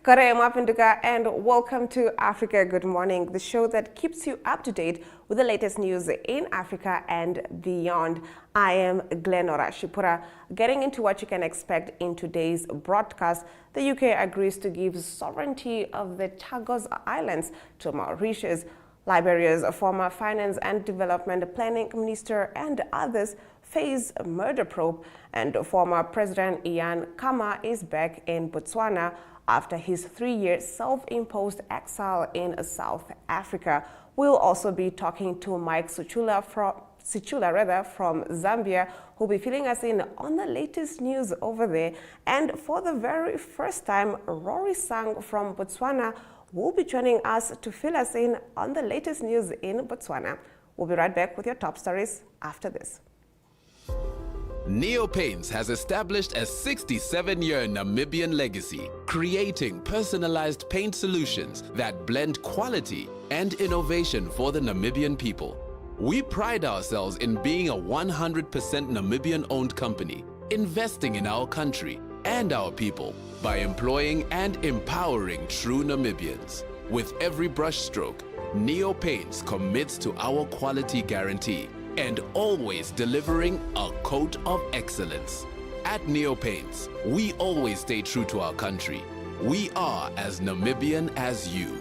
Kare Mapinduka and welcome to Africa Good Morning, the show that keeps you up to date with the latest news in Africa and beyond. I am Glenora Shipura. Getting into what you can expect in today's broadcast, the UK agrees to give sovereignty of the Chagos Islands to Mauritius. Liberia's former Finance and Development Planning Minister and others face a murder probe, and former President Ian Khama is back in Botswana after his 3-year self-imposed exile in South Africa. We'll also be talking to Mike Sichula from Zambia, who'll be filling us in on the latest news over there. And for the very first time, Rorisang from Botswana will be joining us to fill us in on the latest news in Botswana. We'll be right back with your top stories after this. Neo Paints has established a 67-year Namibian legacy, creating personalized paint solutions that blend quality and innovation for the Namibian people. We pride ourselves in being a 100% Namibian-owned company, investing in our country and our people by employing and empowering true Namibians. With every brushstroke, Neo Paints commits to our quality guarantee and always delivering a coat of excellence. At Neo Paints, we always stay true to our country. We are as Namibian as you.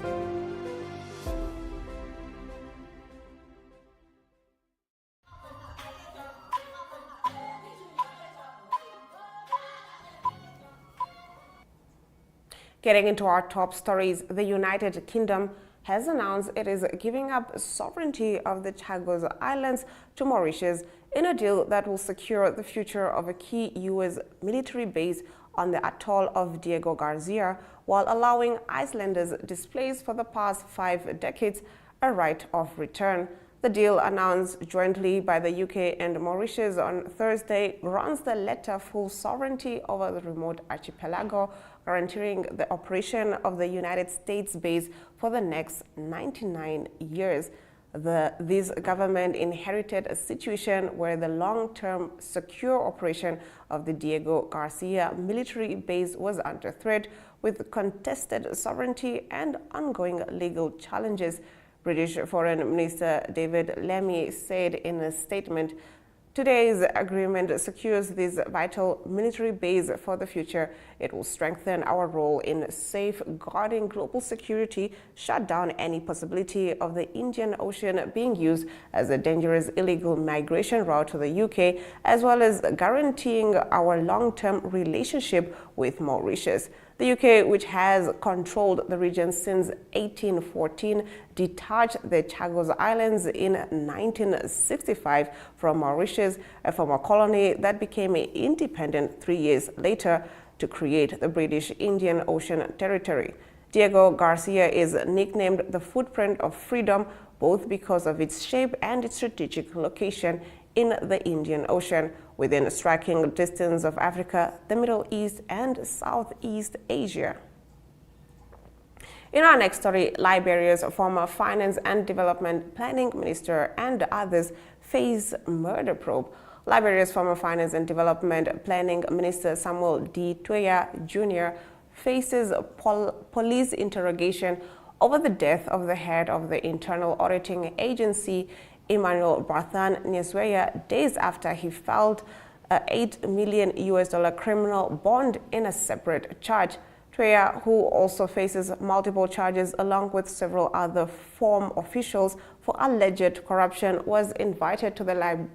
Getting into our top stories, the United Kingdom has announced it is giving up sovereignty of the Chagos Islands to Mauritius in a deal that will secure the future of a key U.S. military base on the atoll of Diego Garcia, while allowing Icelanders displaced for the past 5 decades a right of return. The deal, announced jointly by the UK and Mauritius on Thursday, grants the latter full sovereignty over the remote archipelago, guaranteeing the operation of the United States base for the next 99 years. This government inherited a situation where the long-term secure operation of the Diego Garcia military base was under threat, with contested sovereignty and ongoing legal challenges. British Foreign Minister David Lammy said in a statement, "Today's agreement secures this vital military base for the future. It will strengthen our role in safeguarding global security, shut down any possibility of the Indian Ocean being used as a dangerous illegal migration route to the UK, as well as guaranteeing our long-term relationship with Mauritius." The UK, which has controlled the region since 1814, detached the Chagos Islands in 1965 from Mauritius, a former colony that became independent 3 years later to create the British Indian Ocean Territory. Diego Garcia is nicknamed the Footprint of Freedom, both because of its shape and its strategic location in the Indian Ocean, within striking distance of Africa, the Middle East, and Southeast Asia. In our next story, Liberia's former Finance and Development Planning Minister and others face murder probe. Liberia's former Finance and Development Planning Minister Samuel D. Tweya Jr. faces police interrogation over the death of the head of the Internal Auditing Agency, Emmanuel Barthan Nyesweya, days after he filed a $8 million criminal bond in a separate charge. Tweya, who also faces multiple charges along with several other former officials for alleged corruption, was invited to the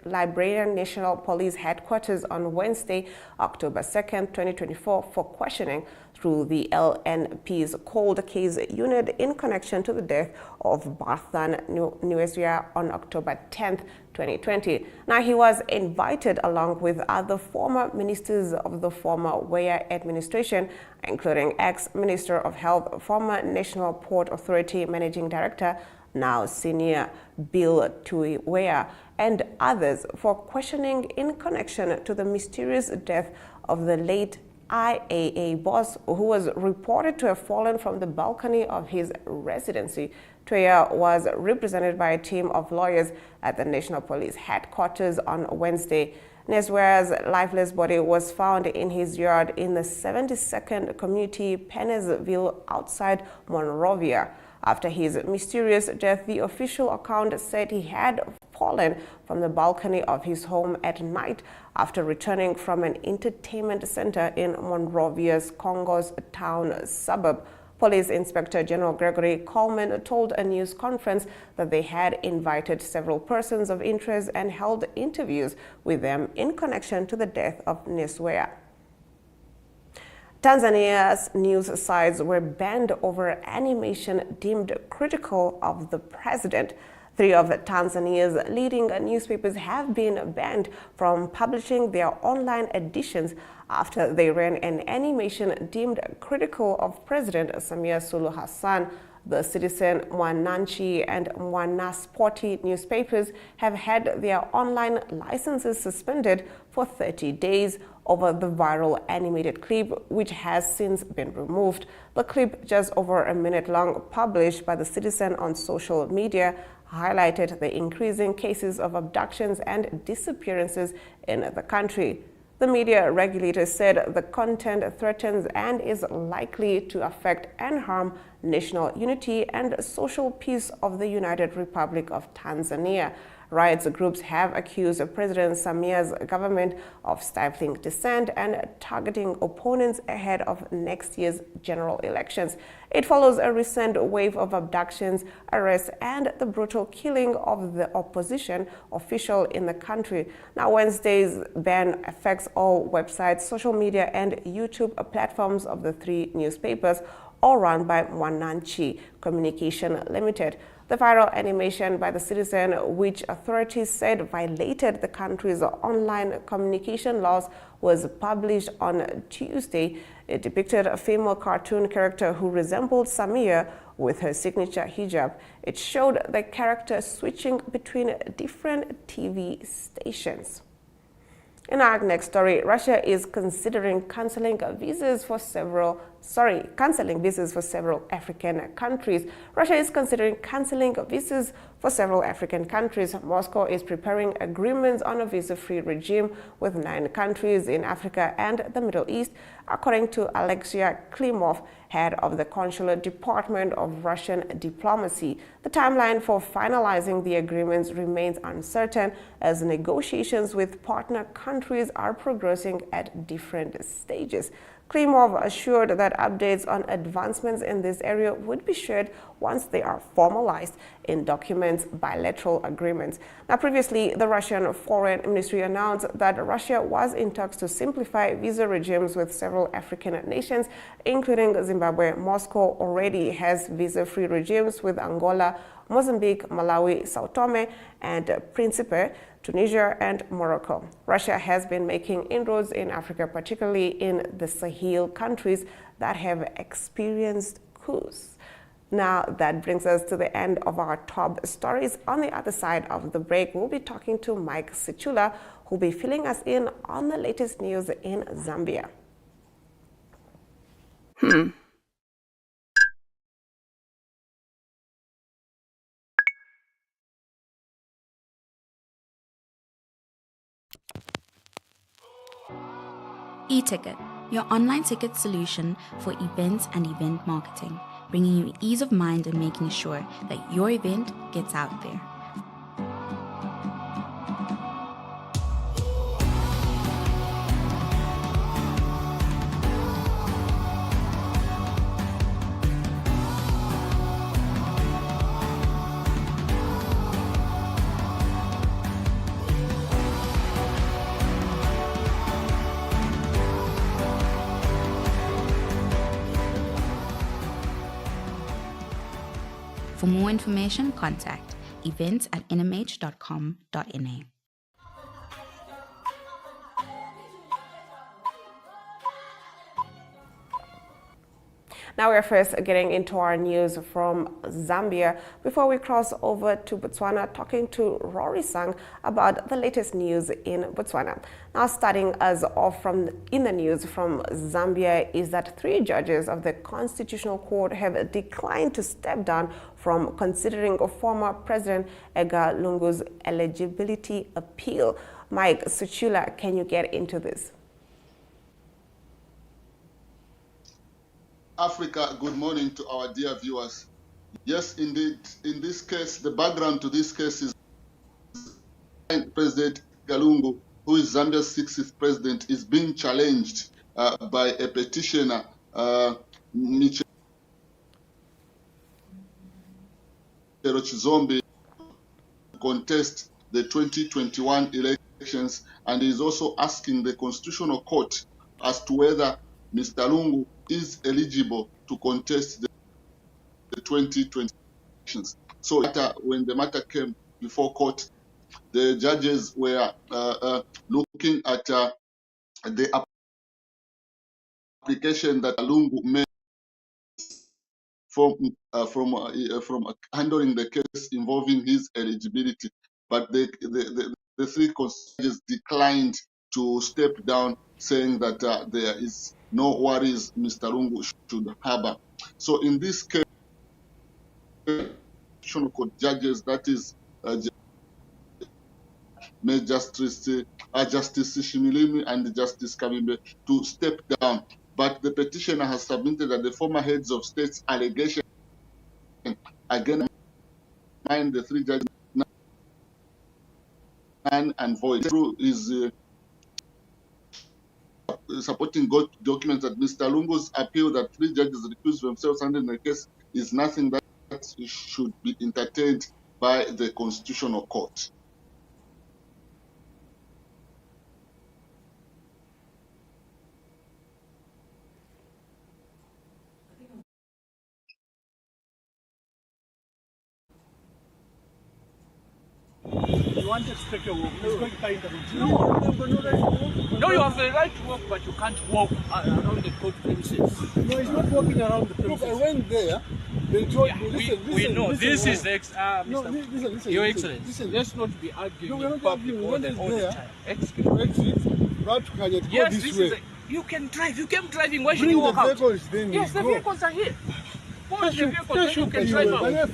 Liberian National Police Headquarters on Wednesday, October 2nd, 2024, for questioning through the LNP's cold case unit in connection to the death of Barthan Nyesweya on October 10th, 2020. Now, he was invited along with other former ministers of the former Weah administration, including ex-Minister of Health, former National Port Authority Managing Director, now Senior Bill Weah, and others for questioning in connection to the mysterious death of the late IAA boss, who was reported to have fallen from the balcony of his residency. Tuya was represented by a team of lawyers at the National Police Headquarters on Wednesday. Neswea's lifeless body was found in his yard in the 72nd community, Pennesville, outside Monrovia. After his mysterious death, the official account said he had fallen from the balcony of his home at night after returning from an entertainment center in Monrovia's Congos town suburb. Police Inspector General Gregory Coleman told a news conference that they had invited several persons of interest and held interviews with them in connection to the death of Neswea. Tanzania's news sites were banned over animation deemed critical of the president. 3 of Tanzania's leading newspapers have been banned from publishing their online editions after they ran an animation deemed critical of President Samia Suluhu Hassan. The Citizen, Mwananchi, and Mwanaspoti newspapers have had their online licenses suspended for 30 days over the viral animated clip, which has since been removed. The clip, just over a minute long, published by the Citizen on social media, highlighted the increasing cases of abductions and disappearances in the country. The media regulator said the content threatens and is likely to affect and harm national unity and social peace of the United Republic of Tanzania. Rights groups have accused President Samia's government of stifling dissent and targeting opponents ahead of next year's general elections. It follows a recent wave of abductions, arrests, and the brutal killing of the opposition official in the country. Now, Wednesday's ban affects all websites, social media, and YouTube platforms of the 3 newspapers, all run by Mwananchi Communication Limited. The viral animation by the Citizen, which authorities said violated the country's online communication laws, was published on Tuesday. It depicted a female cartoon character who resembled Samia with her signature hijab. It showed the character switching between different TV stations. In our next story, Russia is considering canceling visas for several African countries. Russia is considering canceling visas for several African countries. Moscow is preparing agreements on a visa-free regime with 9 countries in Africa and the Middle East, according to Alexei Klimov, head of the Consular Department of Russian Diplomacy. The timeline for finalizing the agreements remains uncertain as negotiations with partner countries are progressing at different stages. Klimov assured that updates on advancements in this area would be shared once they are formalized in bilateral agreements. Now, previously, the Russian Foreign Ministry announced that Russia was in talks to simplify visa regimes with several African nations, including Zimbabwe. Moscow already has visa-free regimes with Angola, Mozambique, Malawi, Sao Tome and Principe, Tunisia, and Morocco. Russia has been making inroads in Africa, particularly in the Sahel countries that have experienced coups. Now, that brings us to the end of our top stories. On the other side of the break, we'll be talking to Mike Sichula, who'll be filling us in on the latest news in Zambia. E-Ticket, your online ticket solution for events and event marketing, bringing you ease of mind and making sure that your event gets out there. For more information, contact events@nhom.na. Now we're first getting into our news from Zambia before we cross over to Botswana, talking to Rorisang about the latest news in Botswana. Now, starting us off in the news from Zambia is that 3 judges of the Constitutional Court have declined to step down from considering former President Edgar Lungu's eligibility appeal. Mike Sichula, can you get into this? Africa, good morning to our dear viewers. Yes, indeed, in this case, the background to this case is President Galungu, who is Zambia's 60th president, is being challenged by a petitioner, Michel Chizombe, to contest the 2021 elections, and is also asking the Constitutional Court as to whether Mr. Lungu is eligible to contest the 2020 elections. So when the matter came before court, the judges were looking at the application that Lungu made from handling the case involving his eligibility, but the 3 judges declined to step down, saying that there is no worries Mr. Lungu should harbor. So in this case, court judges, that is Justice Shimilimi and Justice Kabimbe, to step down. But the petitioner has submitted that the former heads of states allegation again mind the 3 judges and void through his supporting documents that Mr. Lungu's appeal that 3 judges recused themselves under the case is nothing that should be entertained by the Constitutional Court. You wanted to take a walk. He's going to tie no, you have the right to walk, but you can't walk around the court premises. No, he's not walking around the premises. Look, I went there. They told me, we know. This is the listen, Your Excellency. Listen. Let's not be arguing in public all the time. Excuse me. Yes, this way. You can drive. You came driving. Why should you walk out? Yes, the vehicles are here. What is the vehicle? You can drive out. What is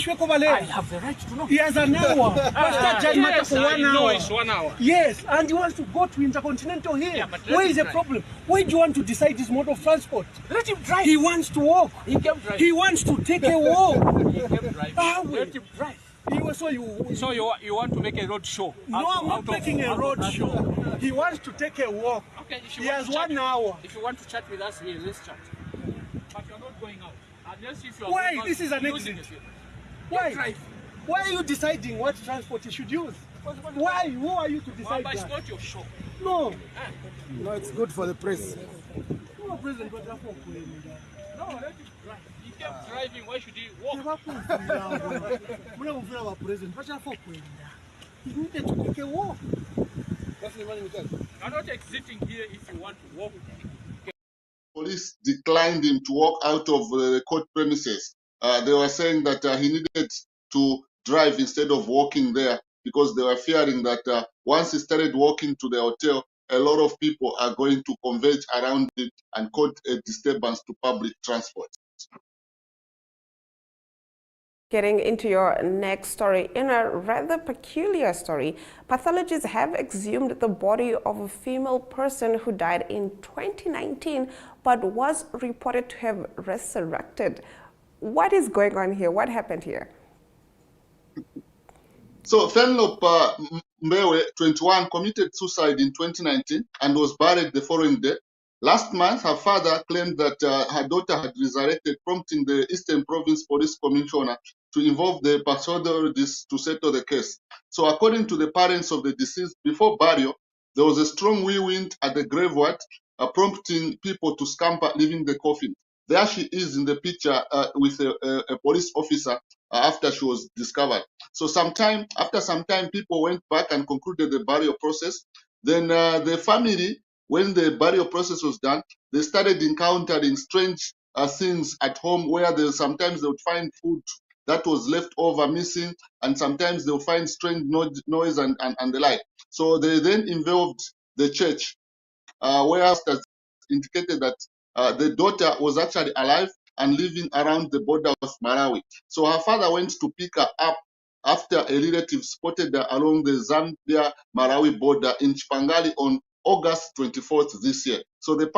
your problem? I have the right to know. He has an hour. Yes, I know it's 1 hour. Yes, and he wants to go to Intercontinental here. Yeah, where is the problem? Why do you want to decide this mode of transport? Let him drive. He wants to walk. He can drive. He wants to take a walk. He can drive. Let him drive. So you want to make a road show? No, I'm not making a road show. He wants to take a walk. Okay, he has 1 hour. If you want to chat with us here, let's chat. But you're not going out. Unless if you are why? This is an exit. Why? Why are you deciding what transport you should use? Why? Who are you to decide that? It's not your show. No. No, it's good for the press. No, President, but that's not good. No, let him drive. He kept driving. Why should he walk? He needed to take a walk. You're not exiting here if you want to walk. Police declined him to walk out of the court premises. They were saying that he needed to drive instead of walking there because they were fearing that once he started walking to the hotel, a lot of people are going to converge around it and cause a disturbance to public transport. Getting into your next story, in a rather peculiar story, pathologists have exhumed the body of a female person who died in 2019 but was reported to have resurrected. What is going on here? What happened here? So Fenlop Mbewe, 21, committed suicide in 2019 and was buried the following day. Last month, her father claimed that her daughter had resurrected, prompting the Eastern Province Police Commissioner to involve the pathologists to settle the case. So according to the parents of the deceased, before burial, there was a strong wind at the graveyard, prompting people to scamper, leaving the coffin. There she is in the picture with a police officer after she was discovered. So after some time, people went back and concluded the burial process. Then the family, when the burial process was done, they started encountering strange things at home, where sometimes they would find food that was left over missing, and sometimes they'll find strange noise and the like. So they then involved the church, where pastors indicated that the daughter was actually alive and living around the border of Malawi. So her father went to pick her up after a relative spotted her along the Zambia-Malawi border in Chipangali on August 24th this year. So the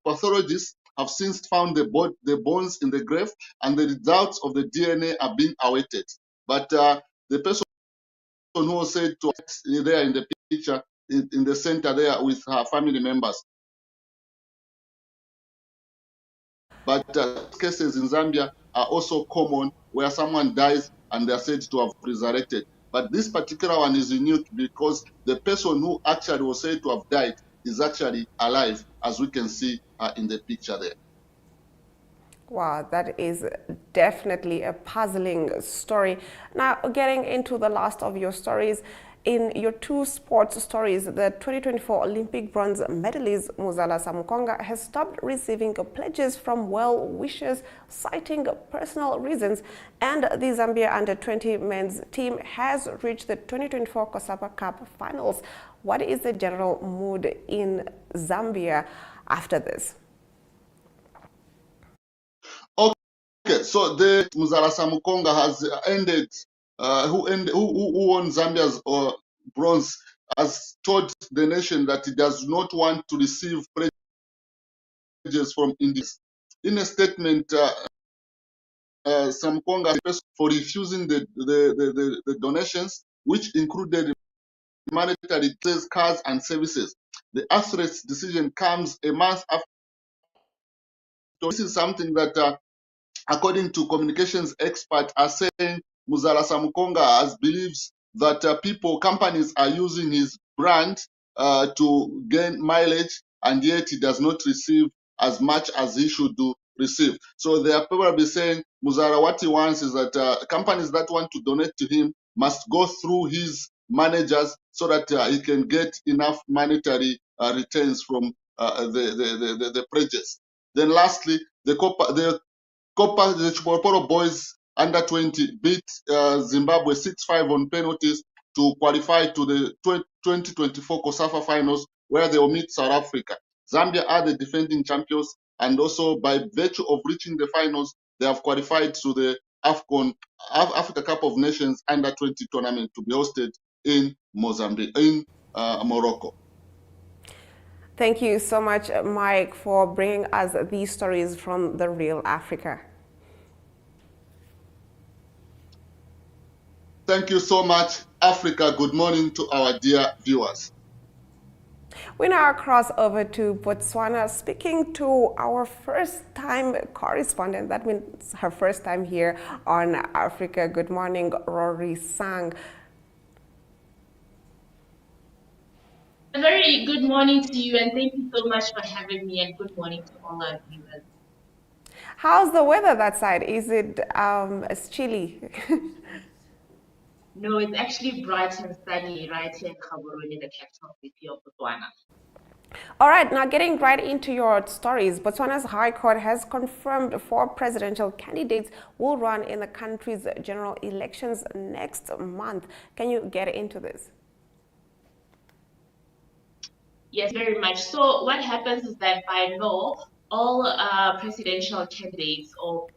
pathologists have since found the bones in the grave, and the results of the DNA are being awaited. But the person who was said to there in the picture, in the center there with her family members. But cases in Zambia are also common, where someone dies and they're said to have resurrected. But this particular one is unique because the person who actually was said to have died is actually alive, as we can see in the picture there. Wow, that is definitely a puzzling story. Now, getting into the last of your stories, in your two sports stories, the 2024 Olympic bronze medalist Muzala Samukonga has stopped receiving pledges from well-wishers, citing personal reasons, and the Zambia under-20 men's team has reached the 2024 COSAPA Cup finals. What is the general mood in Zambia after this? Okay, so the Muzala Samukonga has ended, who won Zambia's bronze, has told the nation that he does not want to receive pledges from India. In a statement, Samukonga for refusing the donations, which included monetary cars and services. The athlete's decision comes a month after. This is something that according to communications experts, are saying Muzala Samukonga believes that companies are using his brand to gain mileage, and yet he does not receive as much as he should receive. So they are probably saying Muzala, what he wants is that companies that want to donate to him must go through his managers so that he can get enough monetary returns from the pledges. Then lastly, the Chipolopolo boys under 20 beat Zimbabwe 6-5 on penalties to qualify to the 2024 COSAFA finals, where they will meet South Africa. Zambia are the defending champions, and also by virtue of reaching the finals, they have qualified to the AFCON, Africa Cup of Nations under 20 tournament to be hosted in Mozambique, in Morocco. Thank you so much, Mike, for bringing us these stories from the real Africa. Thank you so much, Africa. Good morning to our dear viewers. We now cross over to Botswana, speaking to our first-time correspondent. That means her first time here on Africa. Good morning, Rorisang. A very good morning to you, and thank you so much for having me, and good morning to all our viewers. How's the weather that side? Is it it's chilly? No, it's actually bright and sunny right here in Gaborone, the capital city of Botswana. All right, now getting right into your stories, Botswana's High Court has confirmed 4 presidential candidates will run in the country's general elections next month. Can you get into this? Yes, very much. So what happens is that by law, all presidential candidates or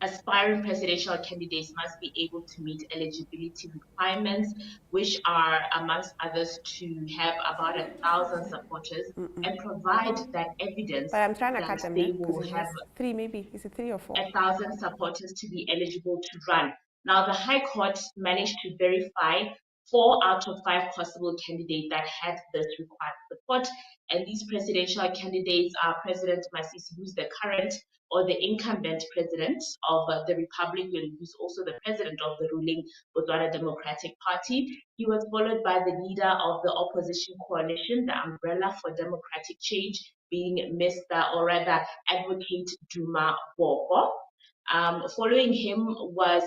aspiring presidential candidates must be able to meet eligibility requirements, which are, amongst others, to have about 1,000 supporters and provide that evidence. But I'm trying to cut them, they will have 3, maybe. Is it 3 or 4? 1,000 supporters to be eligible to run. Now, the High Court managed to verify 4 out of 5 possible candidates that had this required support, and these presidential candidates are President Masisi, who's the current or the incumbent president of the Republic, who's also the president of the ruling Botswana Democratic Party. He was followed by the leader of the opposition coalition, the Umbrella for Democratic Change, being Mr. or rather Advocate Duma Boko. Following him was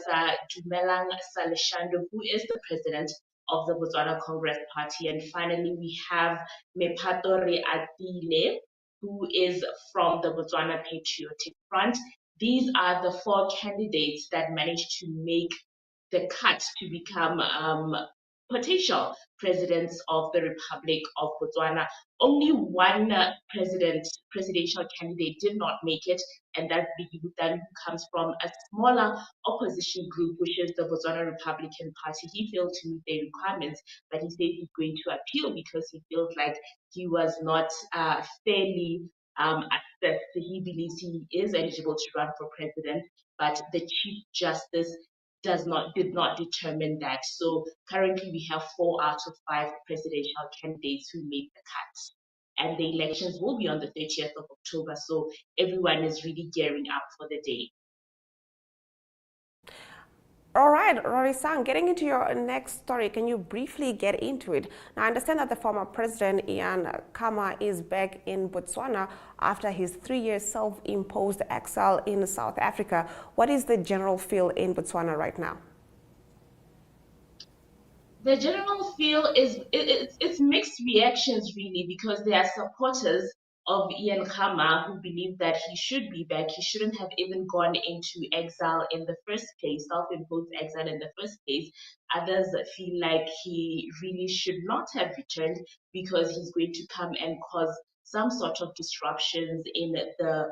Dumelang Saleshando, who is the president of the Botswana Congress Party. And finally, we have Mepato Atile, who is from the Botswana Patriotic Front. These are the four candidates that managed to make the cut to become potential presidents of the Republic of Botswana. Only one presidential candidate did not make it, and that then comes from a smaller opposition group, which is the Botswana Republican Party. He failed to meet their requirements, but he said he's going to appeal because he feels like he was not fairly assessed. He believes he is eligible to run for president, but the Chief Justice did not determine that. So currently we have 4 out of 5 presidential candidates who made the cut. And the elections will be on the 30th of October. So everyone is really gearing up for the day. All right, Rorisang, getting into your next story, can you briefly get into it? Now, I understand that the former president, Ian Khama, is back in Botswana after his 3-year self-imposed exile in South Africa. What is the general feel in Botswana right now? The general feel is it's mixed reactions, really, because there are supporters of Ian Khama who believe that he should be back. He shouldn't have even gone into exile in the first place, self-imposed exile in the first place. Others feel like he really should not have returned because he's going to come and cause some sort of disruptions in the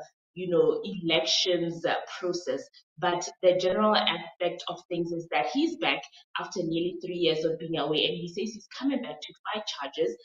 elections process. But the general aspect of things is that he's back after nearly 3 years of being away, and he says he's coming back to fight charges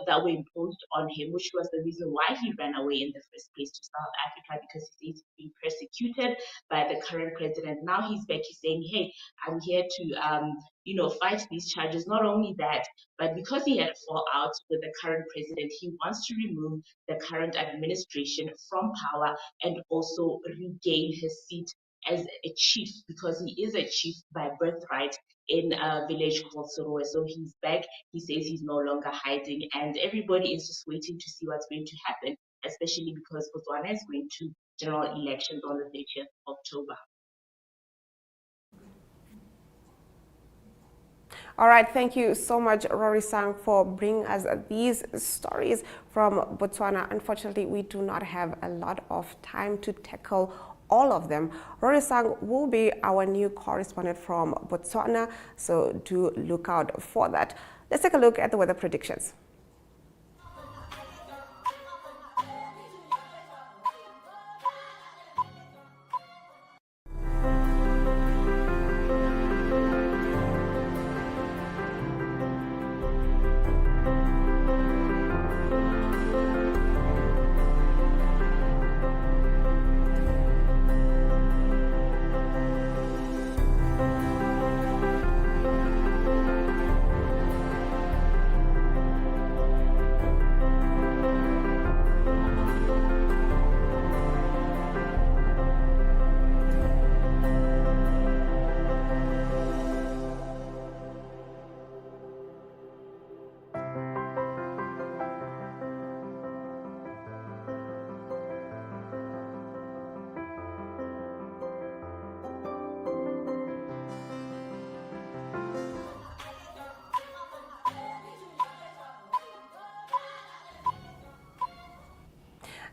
that were imposed on him, which was the reason why he ran away in the first place to South Africa, because he says he's being persecuted by the current president. Now he's back, he's saying, hey, I'm here to fight these charges. Not only that, but because he had a fallout with the current president, he wants to remove the current administration from power and also regain his seat as a chief, because he is a chief by birthright in a village called Sorowe. So he's back. He says he's no longer hiding, and everybody is just waiting to see what's going to happen, especially because Botswana is going to general elections on the 30th of October. All right, thank you so much, Rorisang, for bringing us these stories from Botswana. Unfortunately, we do not have a lot of time to tackle all of them. Rorisang will be our new correspondent from Botswana, so do look out for that. Let's take a look at the weather predictions.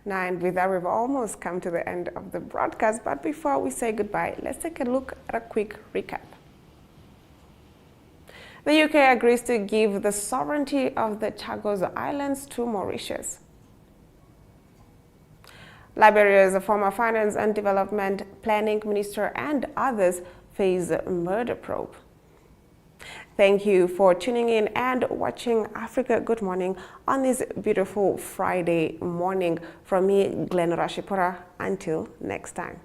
Now, and with that, we've almost come to the end of the broadcast. But before we say goodbye, let's take a look at a quick recap. The UK agrees to give the sovereignty of the Chagos Islands to Mauritius. Liberia's former finance and development planning minister and others face murder probe. Thank you for tuning in and watching Africa Good Morning on this beautiful Friday morning. From me, Glenn Rashipura. Until next time.